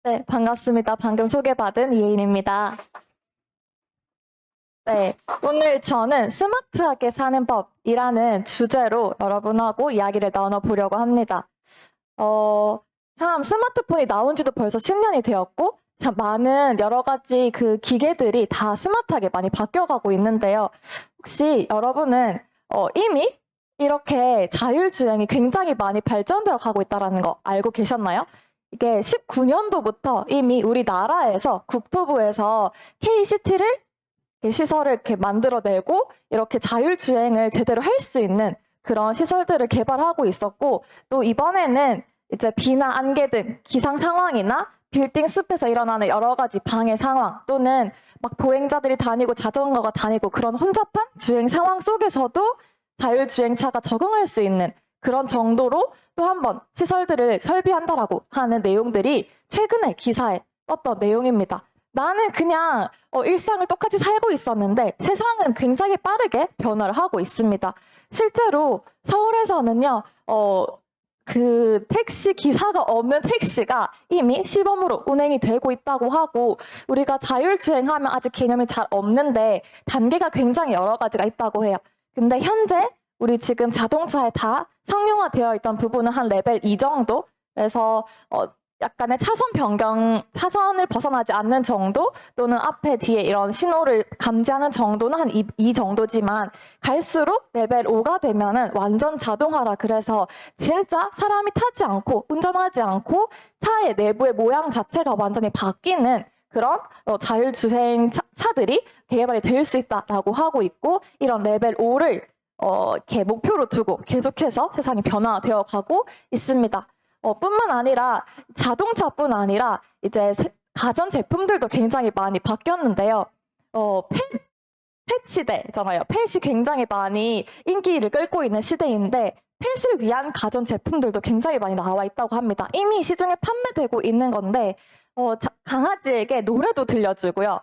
네, 반갑습니다. 방금 소개받은 이혜인입니다. 네, 오늘 저는 스마트하게 사는 법이라는 주제로 여러분하고 이야기를 나눠보려고 합니다. 참 스마트폰이 나온 지도 벌써 10년이 되었고, 참 많은 여러 가지 그 기계들이 다 스마트하게 많이 바뀌어가고 있는데요. 혹시 여러분은 이미 이렇게 자율주행이 굉장히 많이 발전되어 가고 있다는 거 알고 계셨나요? 이게 19년도부터 이미 우리나라에서 국토부에서 K시티를 시설을 이렇게 만들어내고 이렇게 자율주행을 제대로 할 수 있는 그런 시설들을 개발하고 있었고, 또 이번에는 이제 비나 안개 등 기상 상황이나 빌딩 숲에서 일어나는 여러 가지 방해 상황 또는 막 보행자들이 다니고 자전거가 다니고 그런 혼잡한 주행 상황 속에서도 자율주행차가 적응할 수 있는 그런 정도로 또 한 번 시설들을 설비한다라고 하는 내용들이 최근에 기사에 떴던 내용입니다. 나는 그냥 일상을 똑같이 살고 있었는데 세상은 굉장히 빠르게 변화를 하고 있습니다. 실제로 서울에서는요, 그 택시 기사가 없는 택시가 이미 시범으로 운행이 되고 있다고 하고, 우리가 자율주행하면 아직 개념이 잘 없는데 단계가 굉장히 여러 가지가 있다고 해요. 근데 현재 우리 지금 자동차에 다 상용화되어 있던 부분은 한 레벨 2 정도? 그래서 약간의 차선 변경, 차선을 벗어나지 않는 정도 또는 앞에 뒤에 이런 신호를 감지하는 정도는 한 2 정도지만 갈수록 레벨 5가 되면은 완전 자동화라 그래서 진짜 사람이 타지 않고 운전하지 않고 차의 내부의 모양 자체가 완전히 바뀌는 그런 자율주행 차들이 개발이 될 수 있다라고 하고 있고, 이런 레벨 5를 이렇게 목표로 두고 계속해서 세상이 변화되어 가고 있습니다. 뿐만 아니라 자동차뿐 아니라 이제 가전 제품들도 굉장히 많이 바뀌었는데요. 펫 시대잖아요. 펫이 굉장히 많이 인기를 끌고 있는 시대인데 펫을 위한 가전 제품들도 굉장히 많이 나와 있다고 합니다. 이미 시중에 판매되고 있는 건데 강아지에게 노래도 들려주고요.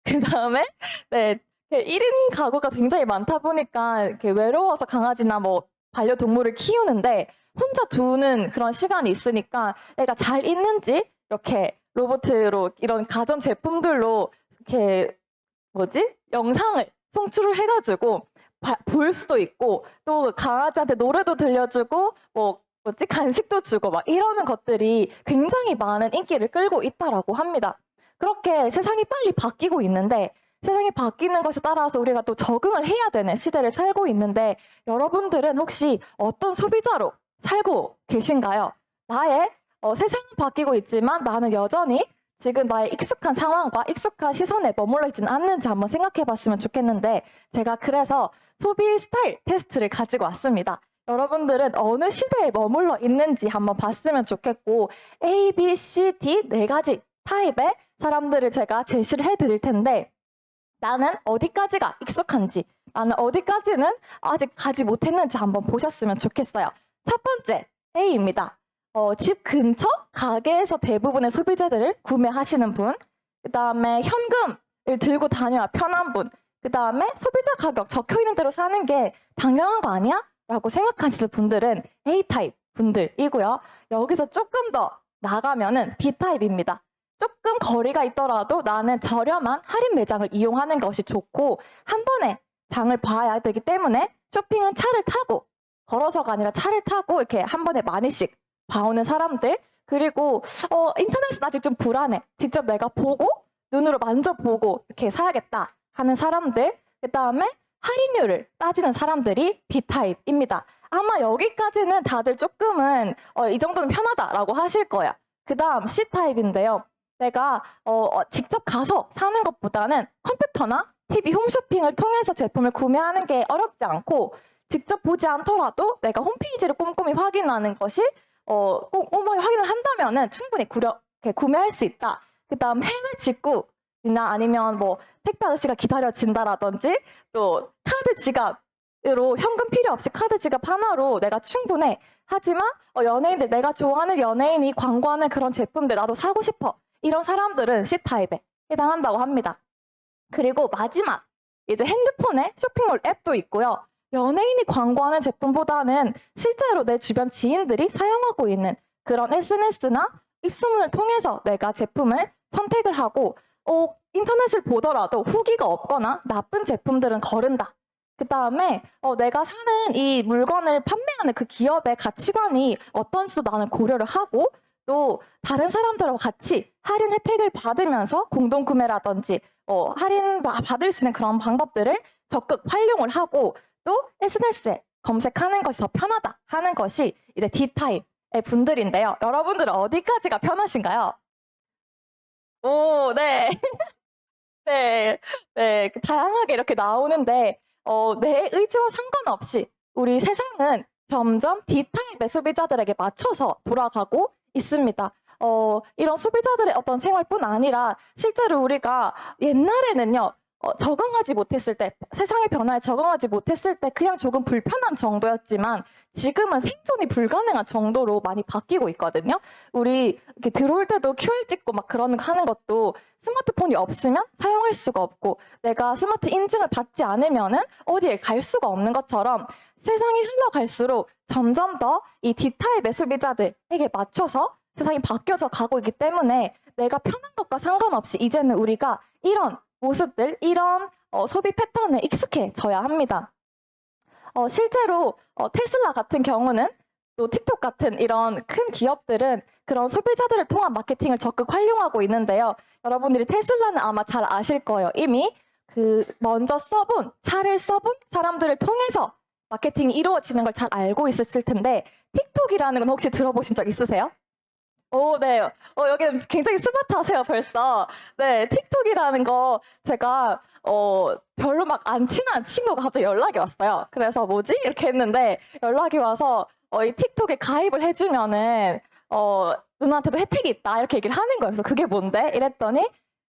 그 다음에 네, 1인 가구가 굉장히 많다 보니까 이렇게 외로워서 강아지나 뭐 반려동물을 키우는데 혼자 두는 그런 시간이 있으니까 애가 잘 있는지 이렇게 로봇으로 이런 가전 제품들로 이렇게 영상을 송출을 해가지고 볼 수도 있고, 또 강아지한테 노래도 들려주고 간식도 주고 막 이러는 것들이 굉장히 많은 인기를 끌고 있다라고 합니다. 그렇게 세상이 빨리 바뀌고 있는데 세상이 바뀌는 것에 따라서 우리가 또 적응을 해야 되는 시대를 살고 있는데, 여러분들은 혹시 어떤 소비자로 살고 계신가요? 나의 세상은 바뀌고 있지만 나는 여전히 지금 나의 익숙한 상황과 익숙한 시선에 머물러 있지는 않는지 한번 생각해 봤으면 좋겠는데, 제가 그래서 소비 스타일 테스트를 가지고 왔습니다. 여러분들은 어느 시대에 머물러 있는지 한번 봤으면 좋겠고, A, B, C, D 4가지 타입의 사람들을 제가 제시를 해드릴 텐데, 나는 어디까지가 익숙한지, 나는 어디까지는 아직 가지 못했는지 한번 보셨으면 좋겠어요. 첫 번째, A입니다. 집 근처 가게에서 대부분의 소비재들을 구매하시는 분, 그 다음에 현금을 들고 다녀야 편한 분, 그 다음에 소비자 가격 적혀있는 대로 사는 게 당연한 거 아니야? 라고 생각하시는 분들은 A타입 분들이고요. 여기서 조금 더 나가면은 B타입입니다. 조금 거리가 있더라도 나는 저렴한 할인 매장을 이용하는 것이 좋고, 한 번에 장을 봐야 되기 때문에 쇼핑은 차를 타고, 걸어서가 아니라 차를 타고 이렇게 한 번에 많이씩 봐오는 사람들, 그리고 인터넷은 아직 좀 불안해. 직접 내가 보고 눈으로 만져보고 이렇게 사야겠다 하는 사람들, 그 다음에 할인율을 따지는 사람들이 B타입입니다. 아마 여기까지는 다들 조금은 이 정도는 편하다라고 하실 거예요. 그 다음 C타입인데요. 내가 직접 가서 사는 것보다는 컴퓨터나 TV 홈쇼핑을 통해서 제품을 구매하는 게 어렵지 않고, 직접 보지 않더라도 내가 홈페이지를 꼼꼼히 확인하는 것이 꼼꼼하게 확인을 한다면은 충분히 구매할 수 있다. 그 다음 해외 직구나 아니면 뭐 택배 아저씨가 기다려진다라든지, 또 카드 지갑으로 현금 필요 없이 카드 지갑 하나로 내가 충분해. 하지만 연예인들, 내가 좋아하는 연예인이 광고하는 그런 제품들 나도 사고 싶어. 이런 사람들은 C타입에 해당한다고 합니다. 그리고 마지막, 이제 핸드폰에 쇼핑몰 앱도 있고요. 연예인이 광고하는 제품보다는 실제로 내 주변 지인들이 사용하고 있는 그런 SNS나 입소문을 통해서 내가 제품을 선택을 하고 인터넷을 보더라도 후기가 없거나 나쁜 제품들은 거른다. 그 다음에 내가 사는 이 물건을 판매하는 그 기업의 가치관이 어떤지도 나는 고려를 하고 또 다른 사람들하고 같이 할인 혜택을 받으면서 공동구매라든지 할인 받을 수 있는 그런 방법들을 적극 활용을 하고 또 SNS에 검색하는 것이 더 편하다 하는 것이 이제 D타입의 분들인데요. 여러분들은 어디까지가 편하신가요? 오, 네. 네, 네, 다양하게 이렇게 나오는데, 내 의지와 상관없이 우리 세상은 점점 D타입의 소비자들에게 맞춰서 돌아가고 있습니다. 이런 소비자들의 어떤 생활뿐 아니라 실제로 우리가 옛날에는요, 적응하지 못했을 때, 세상의 변화에 적응하지 못했을 때 그냥 조금 불편한 정도였지만 지금은 생존이 불가능한 정도로 많이 바뀌고 있거든요. 우리 이렇게 들어올 때도 QR 찍고 막 그러는 하는 것도 스마트폰이 없으면 사용할 수가 없고 내가 스마트 인증을 받지 않으면은 어디에 갈 수가 없는 것처럼 세상이 흘러갈수록 점점 더 이 D타입의 소비자들에게 맞춰서 세상이 바뀌어져 가고 있기 때문에 내가 편한 것과 상관없이 이제는 우리가 이런 모습들, 이런 소비 패턴에 익숙해져야 합니다. 실제로 테슬라 같은 경우는 또 틱톡 같은 이런 큰 기업들은 그런 소비자들을 통한 마케팅을 적극 활용하고 있는데요. 여러분들이 테슬라는 아마 잘 아실 거예요. 이미 먼저 차를 써본 사람들을 통해서 마케팅이 이루어지는 걸 잘 알고 있으실 텐데 틱톡이라는 건 혹시 들어보신 적 있으세요? 오, 네. 여기는 굉장히 스마트하세요, 벌써. 네, 틱톡이라는 거 제가 별로 막 안 친한 친구가 갑자기 연락이 왔어요. 그래서 뭐지? 이렇게 했는데 연락이 와서 이 틱톡에 가입을 해주면은 누나한테도 혜택이 있다 이렇게 얘기를 하는 거예요. 그래서 그게 뭔데? 이랬더니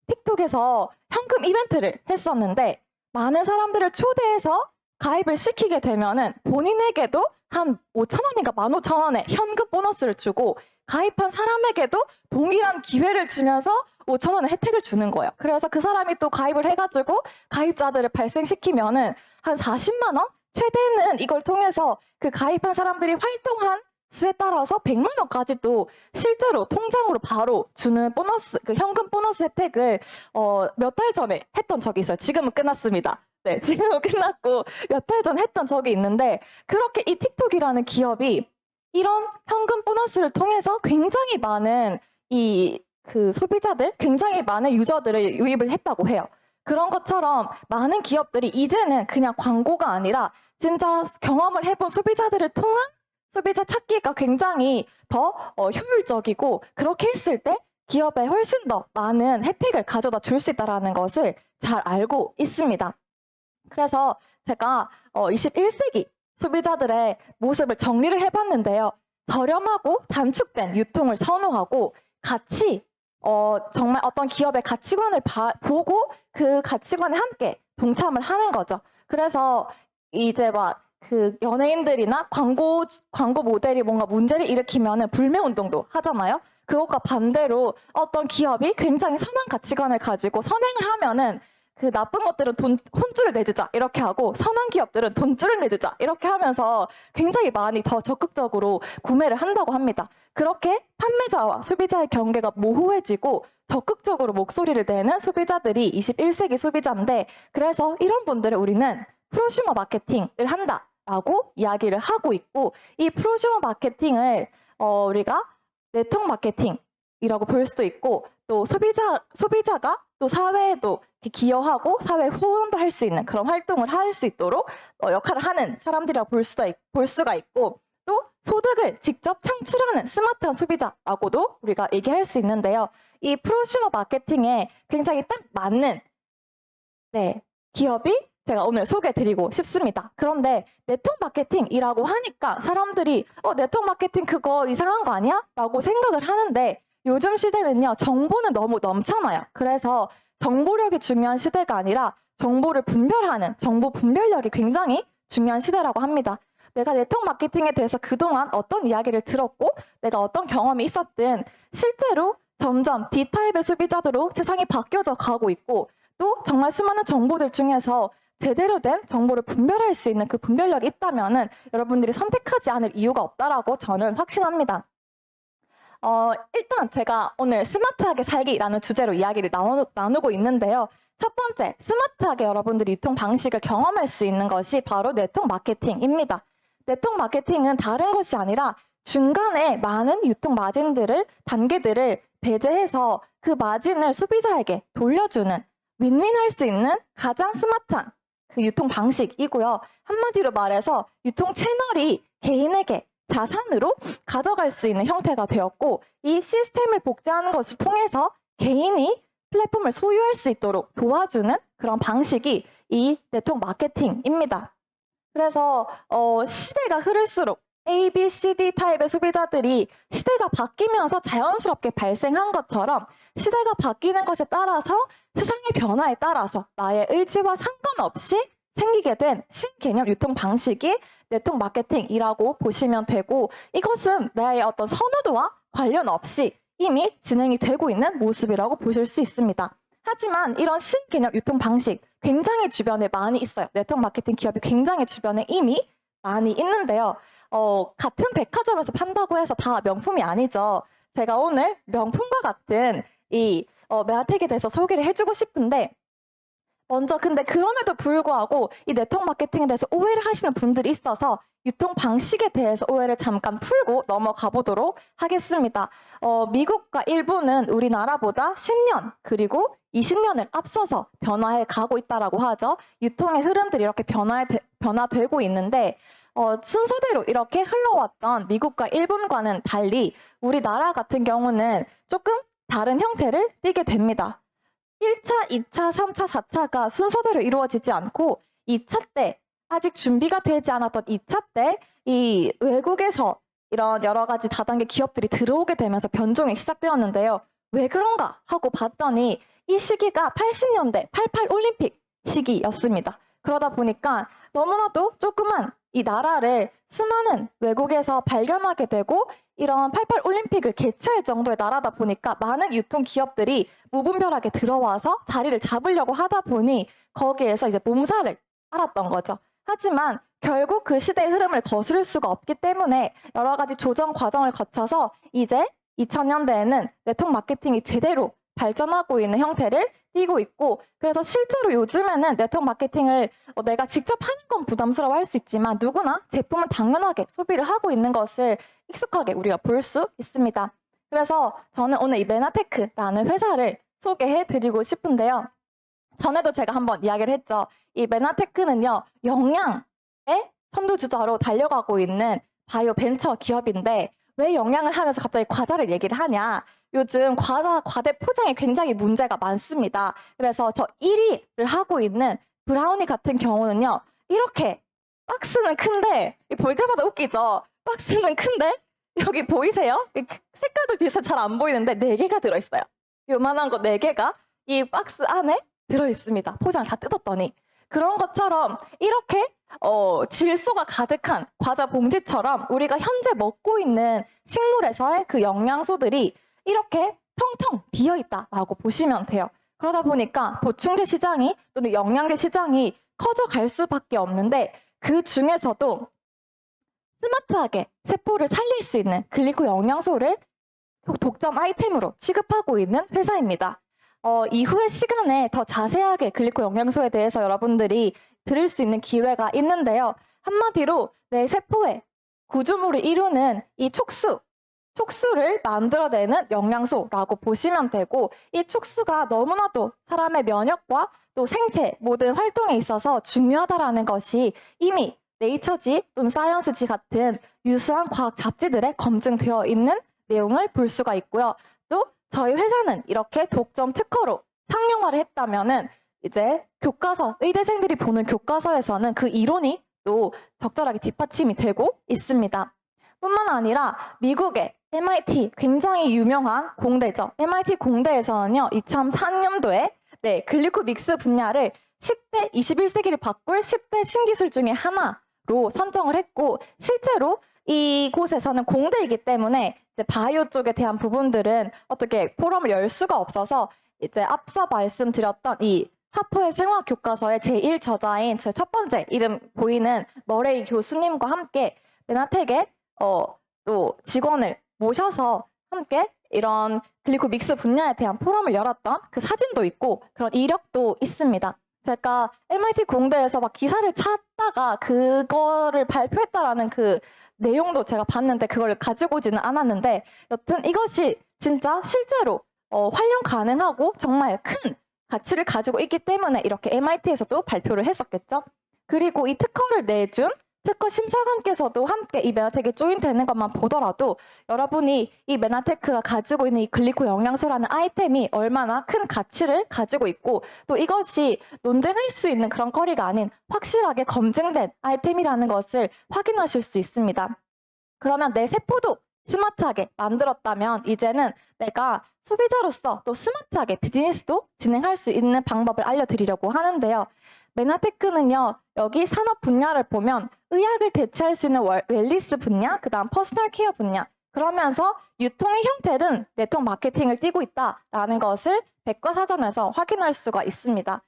틱톡에서 현금 이벤트를 했었는데 많은 사람들을 초대해서 가입을 시키게 되면은 본인에게도 한 5,000원인가 15,000원의 현금 보너스를 주고 가입한 사람에게도 동일한 기회를 주면서 5,000원의 혜택을 주는 거예요. 그래서 그 사람이 또 가입을 해가지고 가입자들을 발생시키면은 한 40만 원? 최대는 이걸 통해서 그 가입한 사람들이 활동한 수에 따라서 100만 원까지도 실제로 통장으로 바로 주는 보너스, 그 현금 보너스 혜택을 몇 달 전에 했던 적이 있어요. 지금은 끝났습니다. 네, 지금은 끝났고 몇 달 전 했던 적이 있는데 그렇게 이 틱톡이라는 기업이 이런 현금 보너스를 통해서 굉장히 많은 소비자들, 굉장히 많은 유저들을 유입을 했다고 해요. 그런 것처럼 많은 기업들이 이제는 그냥 광고가 아니라 진짜 경험을 해본 소비자들을 통한 소비자 찾기가 굉장히 더 효율적이고 그렇게 했을 때 기업에 훨씬 더 많은 혜택을 가져다 줄 수 있다는 것을 잘 알고 있습니다. 그래서 제가 21세기 소비자들의 모습을 정리를 해봤는데요. 저렴하고 단축된 유통을 선호하고 같이 정말 어떤 기업의 가치관을 보고 그 가치관에 함께 동참을 하는 거죠. 그래서 이제 막 그 연예인들이나 광고 모델이 뭔가 문제를 일으키면은 불매 운동도 하잖아요. 그것과 반대로 어떤 기업이 굉장히 선한 가치관을 가지고 선행을 하면은 그 나쁜 것들은 혼쭐을 내주자 이렇게 하고 선한 기업들은 돈줄을 내주자 이렇게 하면서 굉장히 많이 더 적극적으로 구매를 한다고 합니다. 그렇게 판매자와 소비자의 경계가 모호해지고 적극적으로 목소리를 내는 소비자들이 21세기 소비자인데 그래서 이런 분들을 우리는 프로슈머 마케팅을 한다라고 이야기를 하고 있고 이 프로슈머 마케팅을 우리가 네트워크 마케팅이라고 볼 수도 있고 또 소비자가 또 사회에도 기여하고 사회 호응도 할 수 있는 그런 활동을 할 수 있도록 역할을 하는 사람들이라고 볼 수가 있고 또 소득을 직접 창출하는 스마트한 소비자라고도 우리가 얘기할 수 있는데요. 이 프로슈머 마케팅에 굉장히 딱 맞는 기업이 제가 오늘 소개해드리고 싶습니다. 그런데 네트워크 마케팅이라고 하니까 사람들이 네트워크 마케팅 그거 이상한 거 아니야? 라고 생각을 하는데 요즘 시대는요. 정보는 너무 넘쳐나요. 그래서 정보력이 중요한 시대가 아니라 정보를 분별하는 정보 분별력이 굉장히 중요한 시대라고 합니다. 내가 네트워크 마케팅에 대해서 그동안 어떤 이야기를 들었고 내가 어떤 경험이 있었든 실제로 점점 D타입의 소비자들로 세상이 바뀌어져 가고 있고 또 정말 수많은 정보들 중에서 제대로 된 정보를 분별할 수 있는 그 분별력이 있다면은 여러분들이 선택하지 않을 이유가 없다라고 저는 확신합니다. 일단 제가 오늘 스마트하게 살기라는 주제로 이야기를 나누고 있는데요. 첫 번째, 스마트하게 여러분들이 유통 방식을 경험할 수 있는 것이 바로 네트워크 마케팅입니다. 네트워크 마케팅은 다른 것이 아니라 중간에 많은 유통 단계들을 배제해서 그 마진을 소비자에게 돌려주는 윈윈할 수 있는 가장 스마트한 그 유통 방식이고요. 한마디로 말해서 유통 채널이 개인에게 자산으로 가져갈 수 있는 형태가 되었고, 이 시스템을 복제하는 것을 통해서 개인이 플랫폼을 소유할 수 있도록 도와주는 그런 방식이 이 네트워크 마케팅입니다. 그래서 시대가 흐를수록 A, B, C, D 타입의 소비자들이 시대가 바뀌면서 자연스럽게 발생한 것처럼 시대가 바뀌는 것에 따라서 세상의 변화에 따라서 나의 의지와 상관없이 생기게 된 신개념 유통 방식이 네트워크 마케팅이라고 보시면 되고, 이것은 나의 어떤 선호도와 관련 없이 이미 진행이 되고 있는 모습이라고 보실 수 있습니다. 하지만 이런 신개념 유통 방식 굉장히 주변에 많이 있어요. 네트워크 마케팅 기업이 굉장히 주변에 이미 많이 있는데요. 같은 백화점에서 판다고 해서 다 명품이 아니죠. 제가 오늘 명품과 같은 이 메아텍에 대해서 소개를 해주고 싶은데, 먼저 근데 그럼에도 불구하고 이 네트워크 마케팅에 대해서 오해를 하시는 분들이 있어서 유통 방식에 대해서 오해를 잠깐 풀고 넘어가 보도록 하겠습니다. 미국과 일본은 우리나라보다 10년 그리고 20년을 앞서서 변화해 가고 있다라고 하죠. 유통의 흐름들이 이렇게 변화되고 있는데, 순서대로 이렇게 흘러왔던 미국과 일본과는 달리 우리나라 같은 경우는 조금 다른 형태를 띠게 됩니다. 1차, 2차, 3차, 4차가 순서대로 이루어지지 않고 2차 때, 아직 준비가 되지 않았던 2차 때 이 외국에서 이런 여러 가지 다단계 기업들이 들어오게 되면서 변종이 시작되었는데요. 왜 그런가 하고 봤더니 이 시기가 80년대 88 올림픽 시기였습니다. 그러다 보니까 너무나도 조그만 이 나라를 수많은 외국에서 발견하게 되고, 이런 88 올림픽을 개최할 정도의 나라다 보니까 많은 유통 기업들이 무분별하게 들어와서 자리를 잡으려고 하다 보니 거기에서 이제 몸살을 앓았던 거죠. 하지만 결국 그 시대의 흐름을 거스를 수가 없기 때문에 여러 가지 조정 과정을 거쳐서 이제 2000년대에는 네트워크 마케팅이 제대로 발전하고 있는 형태를 띠고 있고, 그래서 실제로 요즘에는 네트워크 마케팅을 내가 직접 하는 건 부담스러워할 수 있지만 누구나 제품은 당연하게 소비를 하고 있는 것을 익숙하게 우리가 볼 수 있습니다. 그래서 저는 오늘 이 메나테크라는 회사를 소개해드리고 싶은데요. 전에도 제가 한번 이야기를 했죠. 이 메나테크는요, 영양의 선두주자로 달려가고 있는 바이오 벤처 기업인데, 왜 영양을 하면서 갑자기 과자를 얘기를 하냐? 요즘 과대 포장에 굉장히 문제가 많습니다. 그래서 저 1위를 하고 있는 브라우니 같은 경우는요, 이렇게 박스는 큰데, 볼 때마다 웃기죠? 박스는 큰데, 여기 보이세요? 색깔도 비슷해 잘 안 보이는데 4개가 들어있어요. 요만한 거 4개가 이 박스 안에 들어있습니다. 포장을 다 뜯었더니. 그런 것처럼 이렇게 질소가 가득한 과자 봉지처럼 우리가 현재 먹고 있는 식물에서의 그 영양소들이 이렇게 텅텅 비어있다라고 보시면 돼요. 그러다 보니까 보충제 시장이 또는 영양제 시장이 커져갈 수밖에 없는데, 그 중에서도 스마트하게 세포를 살릴 수 있는 글리코 영양소를 독점 아이템으로 취급하고 있는 회사입니다. 이후의 시간에 더 자세하게 글리코 영양소에 대해서 여러분들이 들을 수 있는 기회가 있는데요. 한마디로 내 세포의 구조물을 이루는 이 촉수를 만들어내는 영양소라고 보시면 되고, 이 촉수가 너무나도 사람의 면역과 또 생체 모든 활동에 있어서 중요하다라는 것이 이미 네이처지 또는 사이언스지 같은 유수한 과학 잡지들에 검증되어 있는 내용을 볼 수가 있고요. 또 저희 회사는 이렇게 독점 특허로 상용화를 했다면은 이제 교과서, 의대생들이 보는 교과서에서는 그 이론이 또 적절하게 뒷받침이 되고 있습니다. 뿐만 아니라 미국의 MIT, 굉장히 유명한 공대죠. MIT 공대에서는요, 2003년도에 글리코 믹스 분야를 10대 21세기를 바꿀 10대 신기술 중에 하나로 선정을 했고, 실제로 이곳에서는 공대이기 때문에 이제 바이오 쪽에 대한 부분들은 어떻게 포럼을 열 수가 없어서 이제 앞서 말씀드렸던 이 하퍼의 생화학 교과서의 제1저자인 제 첫 번째 이름 보이는 머레이 교수님과 함께 메나텍의 또 직원을 모셔서 함께 이런 글리코 믹스 분야에 대한 포럼을 열었던 그 사진도 있고 그런 이력도 있습니다. 제가 MIT 공대에서 막 기사를 찾다가 그거를 발표했다라는 그 내용도 제가 봤는데 그걸 가지고 오지는 않았는데 여튼 이것이 진짜 실제로 활용 가능하고 정말 큰 가치를 가지고 있기 때문에 이렇게 MIT에서도 발표를 했었겠죠. 그리고 이 특허를 내준 특허 심사관께서도 함께 이 메나텍에 조인되는 것만 보더라도 여러분이 이 메나테크가 가지고 있는 이 글리코 영양소라는 아이템이 얼마나 큰 가치를 가지고 있고 또 이것이 논쟁할 수 있는 그런 거리가 아닌 확실하게 검증된 아이템이라는 것을 확인하실 수 있습니다. 그러면 내 세포도 스마트하게 만들었다면 이제는 내가 소비자로서 또 스마트하게 비즈니스도 진행할 수 있는 방법을 알려드리려고 하는데요. 메나테크는요, 여기 산업 분야를 보면 의학을 대체할 수 있는 웰니스 분야, 그 다음 퍼스널 케어 분야, 그러면서 유통의 형태는 네트워크 마케팅을 띠고 있다라는 것을 백과사전에서 확인할 수가 있습니다.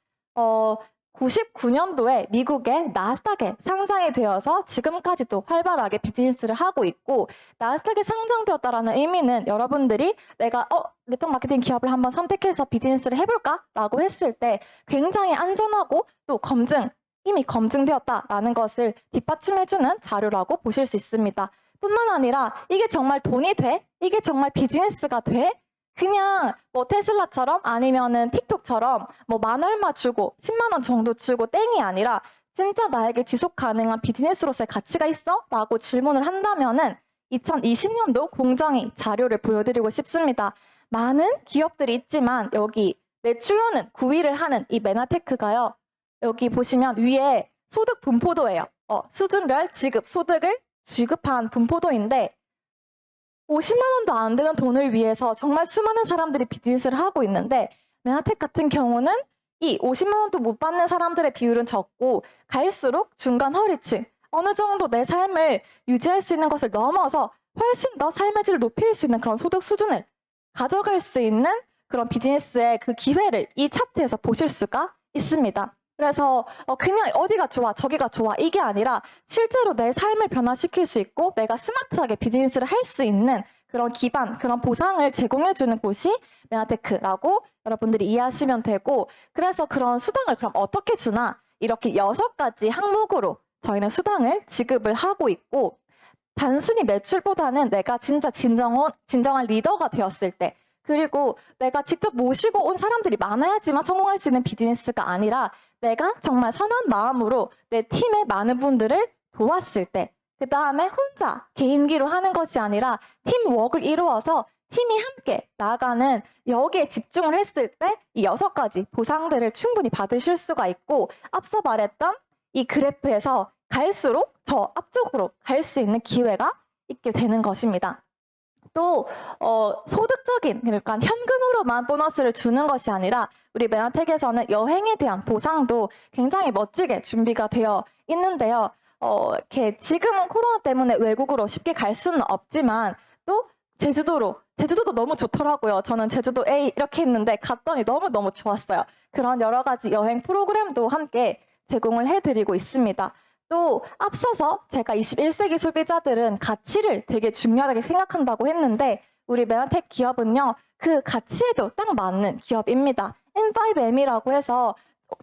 99년도에 미국의 나스닥에 상장이 되어서 지금까지도 활발하게 비즈니스를 하고 있고 나스닥에 상장되었다라는 의미는 여러분들이 내가 네트워크 마케팅 기업을 한번 선택해서 비즈니스를 해볼까? 라고 했을 때 굉장히 안전하고 또 이미 검증되었다라는 것을 뒷받침해주는 자료라고 보실 수 있습니다. 뿐만 아니라 이게 정말 돈이 돼? 이게 정말 비즈니스가 돼? 그냥 뭐 테슬라처럼 아니면은 틱톡처럼 뭐 만 얼마 주고 10만 원 정도 주고 땡이 아니라 진짜 나에게 지속 가능한 비즈니스로서의 가치가 있어? 라고 질문을 한다면은 2020년도 공정위 자료를 보여드리고 싶습니다. 많은 기업들이 있지만 여기 매출로는 9위를 하는 이 메나테크가요. 여기 보시면 위에 소득 분포도예요. 수준별 지급, 소득을 지급한 분포도인데 50만 원도 안 되는 돈을 위해서 정말 수많은 사람들이 비즈니스를 하고 있는데 메나텍 같은 경우는 이 50만 원도 못 받는 사람들의 비율은 적고 갈수록 중간 허리층 어느 정도 내 삶을 유지할 수 있는 것을 넘어서 훨씬 더 삶의 질을 높일 수 있는 그런 소득 수준을 가져갈 수 있는 그런 비즈니스의 그 기회를 이 차트에서 보실 수가 있습니다. 그래서 그냥 어디가 좋아 저기가 좋아 이게 아니라 실제로 내 삶을 변화시킬 수 있고 내가 스마트하게 비즈니스를 할 수 있는 그런 기반, 그런 보상을 제공해주는 곳이 메나테크라고 여러분들이 이해하시면 되고 그래서 그런 수당을 그럼 어떻게 주나 이렇게 6가지 항목으로 저희는 수당을 지급을 하고 있고 단순히 매출보다는 내가 진짜 진정한 리더가 되었을 때 그리고 내가 직접 모시고 온 사람들이 많아야지만 성공할 수 있는 비즈니스가 아니라 내가 정말 선한 마음으로 내 팀의 많은 분들을 도왔을 때 그 다음에 혼자 개인기로 하는 것이 아니라 팀워크를 이루어서 팀이 함께 나아가는 여기에 집중을 했을 때 이 6가지 보상들을 충분히 받으실 수가 있고 앞서 말했던 이 그래프에서 갈수록 저 앞쪽으로 갈 수 있는 기회가 있게 되는 것입니다. 또 소득적인 그러니까 현금으로만 보너스를 주는 것이 아니라 우리 메나텍에서는 여행에 대한 보상도 굉장히 멋지게 준비가 되어 있는데요. 이렇게 지금은 코로나 때문에 외국으로 쉽게 갈 수는 없지만 또 제주도도 너무 좋더라고요. 저는 제주도에 이렇게 있는데 갔더니 너무너무 좋았어요. 그런 여러 가지 여행 프로그램도 함께 제공을 해드리고 있습니다. 또 앞서서 제가 21세기 소비자들은 가치를 되게 중요하게 생각한다고 했는데 우리 메나텍 기업은요. 그 가치에도 딱 맞는 기업입니다. M5M이라고 해서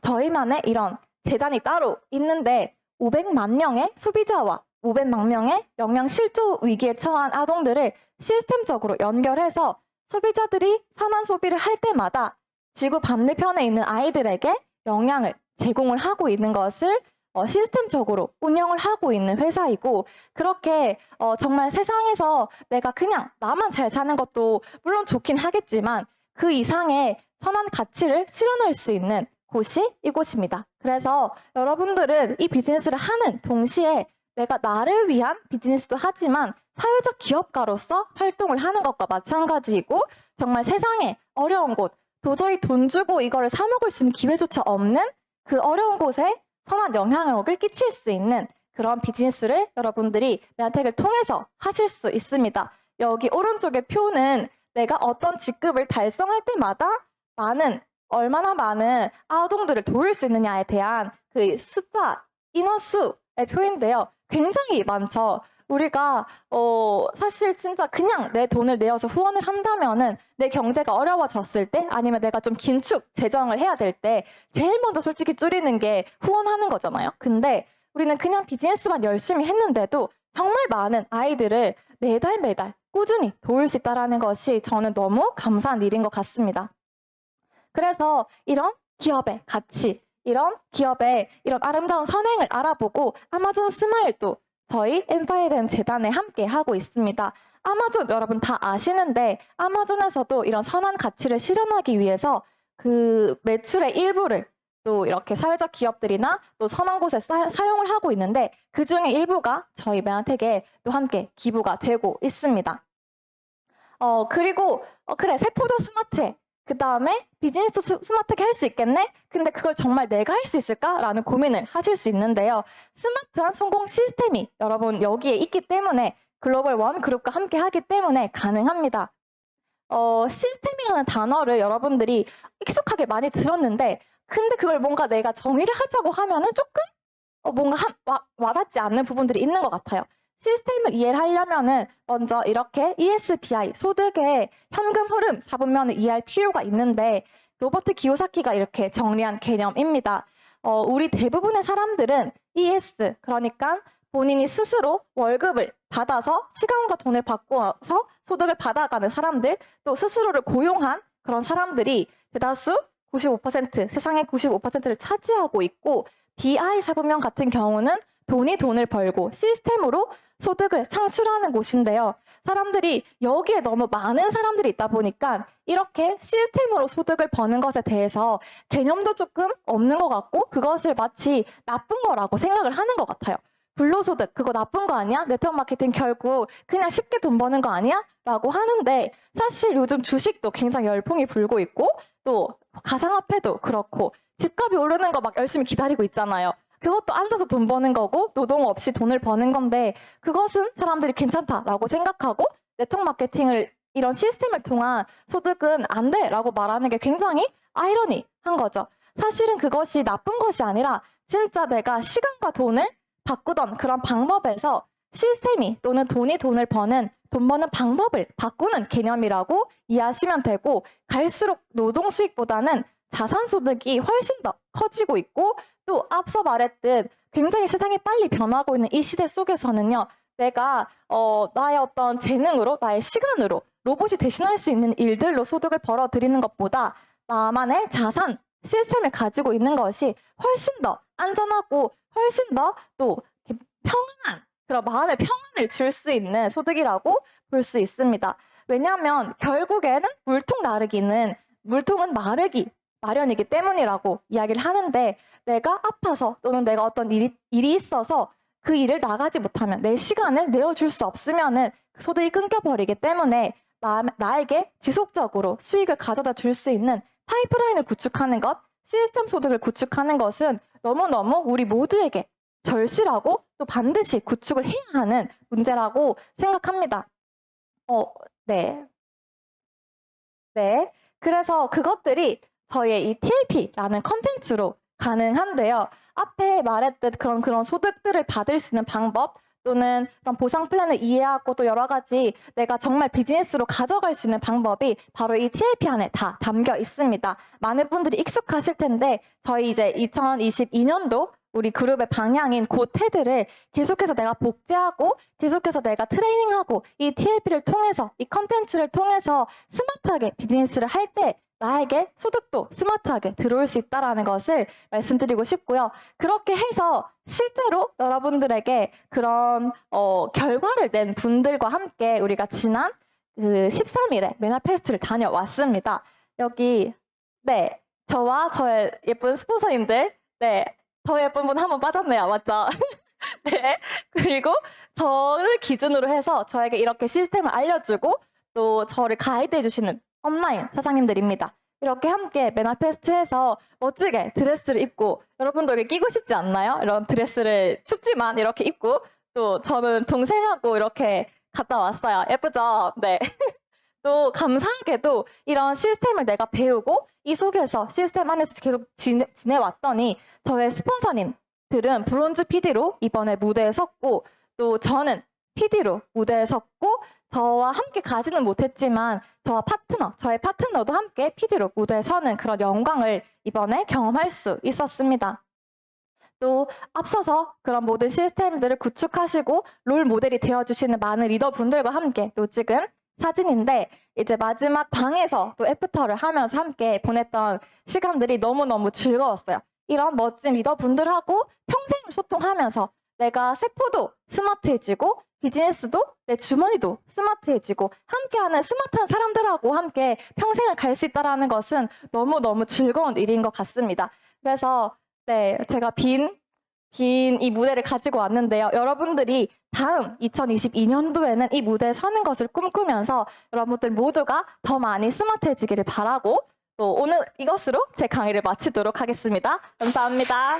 저희만의 이런 재단이 따로 있는데 500만 명의 소비자와 500만 명의 영양 실조 위기에 처한 아동들을 시스템적으로 연결해서 소비자들이 선한 소비를 할 때마다 지구 반대편에 있는 아이들에게 영양을 제공을 하고 있는 것을 시스템적으로 운영을 하고 있는 회사이고 그렇게 정말 세상에서 내가 그냥 나만 잘 사는 것도 물론 좋긴 하겠지만 그 이상의 선한 가치를 실현할 수 있는 곳이 이곳입니다. 그래서 여러분들은 이 비즈니스를 하는 동시에 내가 나를 위한 비즈니스도 하지만 사회적 기업가로서 활동을 하는 것과 마찬가지이고 정말 세상에 어려운 곳 도저히 돈 주고 이거를 사 먹을 수 있는 기회조차 없는 그 어려운 곳에 선한 영향력을 끼칠 수 있는 그런 비즈니스를 여러분들이 메나텍을 통해서 하실 수 있습니다. 여기 오른쪽의 표는 내가 어떤 직급을 달성할 때마다 얼마나 많은 아동들을 도울 수 있느냐에 대한 그 숫자, 인원수의 표인데요. 굉장히 많죠. 우리가 사실 진짜 그냥 내 돈을 내어서 후원을 한다면은 내 경제가 어려워졌을 때 아니면 내가 좀 긴축 재정을 해야 될 때 제일 먼저 솔직히 줄이는 게 후원하는 거잖아요. 근데 우리는 그냥 비즈니스만 열심히 했는데도 정말 많은 아이들을 매달 꾸준히 도울 수 있다는 것이 저는 너무 감사한 일인 것 같습니다. 그래서 이런 기업의 가치, 이런 기업의 이런 아름다운 선행을 알아보고 아마존 스마일도 저희 M5M 재단에 함께 하고 있습니다. 아마존 여러분 다 아시는데 아마존에서도 이런 선한 가치를 실현하기 위해서 그 매출의 일부를 또 이렇게 사회적 기업들이나 또 선한 곳에 사용을 하고 있는데 그 중에 일부가 저희 메안텍에 또 함께 기부가 되고 있습니다. 그리고 그래 세포도 스마트해. 그 다음에 비즈니스 스마트하게 할 수 있겠네? 근데 그걸 정말 내가 할 수 있을까라는 고민을 하실 수 있는데요. 스마트한 성공 시스템이 여러분 여기에 있기 때문에 글로벌 원 그룹과 함께 하기 때문에 가능합니다. 시스템이라는 단어를 여러분들이 익숙하게 많이 들었는데 근데 그걸 뭔가 내가 정의를 하자고 하면은 조금 뭔가 와닿지 않는 부분들이 있는 것 같아요. 시스템을 이해를 하려면은 먼저 이렇게 ESBI, 소득의 현금 흐름 4분면을 이해할 필요가 있는데 로버트 기요사키가 이렇게 정리한 개념입니다. 우리 대부분의 사람들은 ES, 그러니까 본인이 스스로 월급을 받아서 시간과 돈을 바꿔서 소득을 받아가는 사람들, 또 스스로를 고용한 그런 사람들이 대다수 95%, 세상의 95%를 차지하고 있고 BI 사분면 같은 경우는 돈이 돈을 벌고 시스템으로 소득을 창출하는 곳인데요. 사람들이 여기에 너무 많은 사람들이 있다 보니까 이렇게 시스템으로 소득을 버는 것에 대해서 개념도 조금 없는 것 같고 그것을 마치 나쁜 거라고 생각을 하는 것 같아요. 불로소득 그거 나쁜 거 아니야? 네트워크 마케팅 결국 그냥 쉽게 돈 버는 거 아니야? 라고 하는데 사실 요즘 주식도 굉장히 열풍이 불고 있고 또 가상화폐도 그렇고 집값이 오르는 거 막 열심히 기다리고 있잖아요. 그것도 앉아서 돈 버는 거고 노동 없이 돈을 버는 건데 그것은 사람들이 괜찮다라고 생각하고 네트워크 마케팅을 이런 시스템을 통한 소득은 안 돼라고 말하는 게 굉장히 아이러니한 거죠. 사실은 그것이 나쁜 것이 아니라 진짜 내가 시간과 돈을 바꾸던 그런 방법에서 시스템이 또는 돈이 돈을 버는 돈 버는 방법을 바꾸는 개념이라고 이해하시면 되고 갈수록 노동 수익보다는 자산 소득이 훨씬 더 커지고 있고 또 앞서 말했듯 굉장히 세상이 빨리 변하고 있는 이 시대 속에서는요. 내가 나의 어떤 재능으로 나의 시간으로 로봇이 대신할 수 있는 일들로 소득을 벌어들이는 것보다 나만의 자산 시스템을 가지고 있는 것이 훨씬 더 안전하고 훨씬 더 또 평안한 그런 마음의 평안을 줄 수 있는 소득이라고 볼 수 있습니다. 왜냐하면 결국에는 물통은 마르기 마련이기 때문이라고 이야기를 하는데 내가 아파서 또는 내가 어떤 일이 있어서 그 일을 나가지 못하면 내 시간을 내어줄 수 없으면은 그 소득이 끊겨버리기 때문에 나에게 지속적으로 수익을 가져다 줄 수 있는 파이프라인을 구축하는 것, 시스템 소득을 구축하는 것은 너무너무 우리 모두에게 절실하고 또 반드시 구축을 해야 하는 문제라고 생각합니다. 네. 네. 그래서 그것들이 저희의 이 TLP라는 컨텐츠로 가능한데요. 앞에 말했듯 그런 소득들을 받을 수 있는 방법 또는 그런 보상 플랜을 이해하고 또 여러 가지 내가 정말 비즈니스로 가져갈 수 있는 방법이 바로 이 TLP 안에 다 담겨 있습니다. 많은 분들이 익숙하실 텐데 저희 이제 2022년도 우리 그룹의 방향인 고테드를 계속해서 내가 복제하고 계속해서 내가 트레이닝하고 이 TLP를 통해서 이 컨텐츠를 통해서 스마트하게 비즈니스를 할 때 나에게 소득도 스마트하게 들어올 수 있다는 것을 말씀드리고 싶고요. 그렇게 해서 실제로 여러분들에게 그런 결과를 낸 분들과 함께 우리가 지난 그 13일에 메나페스트를 다녀왔습니다. 여기 네 저와 저의 예쁜 스폰서님들 네 더 예쁜 분 한 번 빠졌네요. 맞죠? 네. 그리고 저를 기준으로 해서 저에게 이렇게 시스템을 알려주고 또 저를 가이드해 주시는 온라인 사장님들입니다. 이렇게 함께 메나페스트에서 멋지게 드레스를 입고 여러분도 여기 끼고 싶지 않나요? 이런 드레스를 춥지만 이렇게 입고 또 저는 동생하고 이렇게 갔다 왔어요. 예쁘죠? 네. 또 감사하게도 이런 시스템을 내가 배우고 이 속에서 시스템 안에서 계속 지내왔더니 저의 스폰서님들은 브론즈 PD로 이번에 무대에 섰고 또 저는 PD로 무대에 섰고 저와 함께 가지는 못했지만 저의 파트너도 함께 PD로 무대에 서는 그런 영광을 이번에 경험할 수 있었습니다. 또 앞서서 그런 모든 시스템들을 구축하시고 롤 모델이 되어주시는 많은 리더분들과 함께 또 찍은 사진인데 이제 마지막 방에서 또 애프터를 하면서 함께 보냈던 시간들이 너무너무 즐거웠어요. 이런 멋진 리더분들하고 평생을 소통하면서 내가 세포도 스마트해지고 비즈니스도 내 주머니도 스마트해지고 함께하는 스마트한 사람들하고 함께 평생을 갈 수 있다는 것은 너무너무 즐거운 일인 것 같습니다. 그래서 네, 제가 빈 이 무대를 가지고 왔는데요. 여러분들이 다음 2022년도에는 이 무대에 서는 것을 꿈꾸면서 여러분들 모두가 더 많이 스마트해지기를 바라고 또 오늘 이것으로 제 강의를 마치도록 하겠습니다. 감사합니다.